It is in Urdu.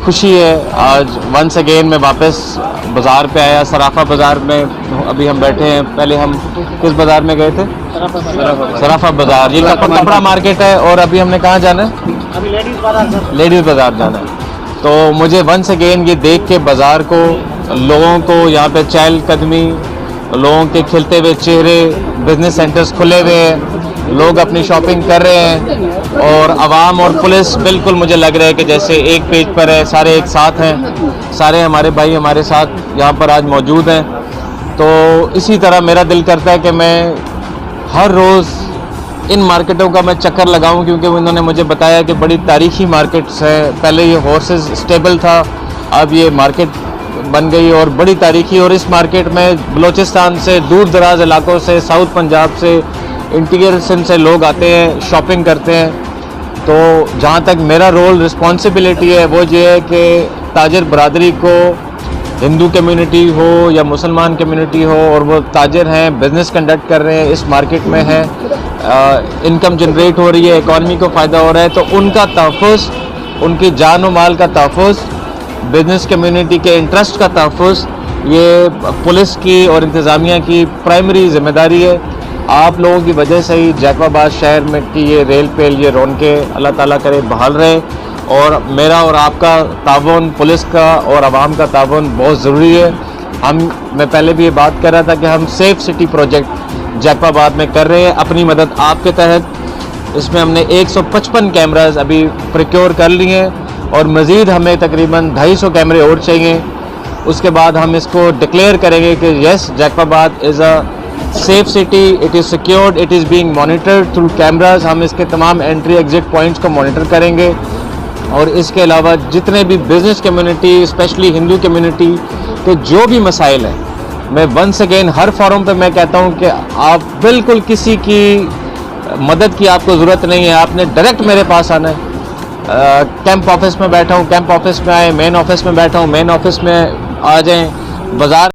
خوشی ہے آج ونس اگین میں واپس بازار پہ آیا. صرافہ بازار میں ابھی ہم بیٹھے ہیں. پہلے ہم کس بازار میں گئے تھے؟ صرافہ بازار. یہ کپڑا مارکیٹ ہے. اور ابھی ہم نے کہاں جانا ہے؟ لیڈیز بازار جانا ہے. تو مجھے ونس اگین یہ دیکھ کے بازار کو، لوگوں کو یہاں پہ چہل قدمی، لوگوں کے کھلتے ہوئے چہرے، بزنس سینٹرز کھلے ہوئے ہیں، لوگ اپنی شاپنگ کر رہے ہیں، اور عوام اور پولیس بالکل مجھے لگ رہا ہے کہ جیسے ایک پیج پر ہے، سارے ایک ساتھ ہیں، سارے ہمارے بھائی ہمارے ساتھ یہاں پر آج موجود ہیں. تو اسی طرح میرا دل کرتا ہے کہ میں ہر روز ان مارکیٹوں کا میں چکر لگاؤں، کیونکہ انہوں نے مجھے بتایا کہ بڑی تاریخی مارکیٹس ہیں. پہلے یہ ہارسز اسٹیبل تھا، اب یہ مارکیٹ بن گئی اور بڑی تاریخی. اور اس مارکیٹ میں بلوچستان سے، دور دراز علاقوں سے، ساؤتھ پنجاب سے، انٹیریئر سندھ سے لوگ آتے ہیں، شاپنگ کرتے ہیں. تو جہاں تک میرا رول رسپانسبلٹی ہے وہ یہ ہے کہ تاجر برادری کو، ہندو کمیونٹی ہو یا مسلمان کمیونٹی ہو، اور وہ تاجر ہیں، بزنس کنڈکٹ کر رہے ہیں، اس مارکیٹ میں ہیں، انکم جنریٹ ہو رہی ہے، اکانومی کو فائدہ ہو رہا ہے، تو ان کا تحفظ، ان کی جان و مال کا تحفظ، بزنس کمیونٹی کے انٹرسٹ کا تحفظ، یہ پولیس کی اور انتظامیہ کی پرائمری ذمہ داری ہے. آپ لوگوں کی وجہ سے ہی جیکو آباد شہر میں کی یہ ریل پیل، یہ رونقیں اللہ تعالیٰ کرے بحال رہے. اور میرا اور آپ کا تعاون، پولیس کا اور عوام کا تعاون بہت ضروری ہے. میں پہلے بھی یہ بات کر رہا تھا کہ ہم سیف سٹی پروجیکٹ جیکو آباد میں کر رہے ہیں اپنی مدد آپ کے تحت. اس میں ہم نے 155 کیمراز ابھی پریکیور کر لیے ہیں، اور مزید ہمیں تقریباً 250 کیمرے اور چاہیے. اس کے بعد ہم اس کو ڈکلیئر کریں گے کہ yes, Jacobabad is a safe city, it is secured, it is being monitored through cameras. ہم اس کے تمام انٹری ایگزٹ پوائنٹس کو مانیٹر کریں گے. اور اس کے علاوہ جتنے بھی business community, specially Hindu community کے جو بھی مسائل ہیں، میں ونس اگین ہر فورم پہ میں کہتا ہوں کہ آپ بالکل کسی کی مدد کی آپ کو ضرورت نہیں ہے. آپ نے ڈائریکٹ میرے پاس آنا ہے. کیمپ آفس میں بیٹھا ہوں، کیمپ آفس میں آئیں. مین آفس میں بیٹھا ہوں، مین آفس میں آ جائیں. بازار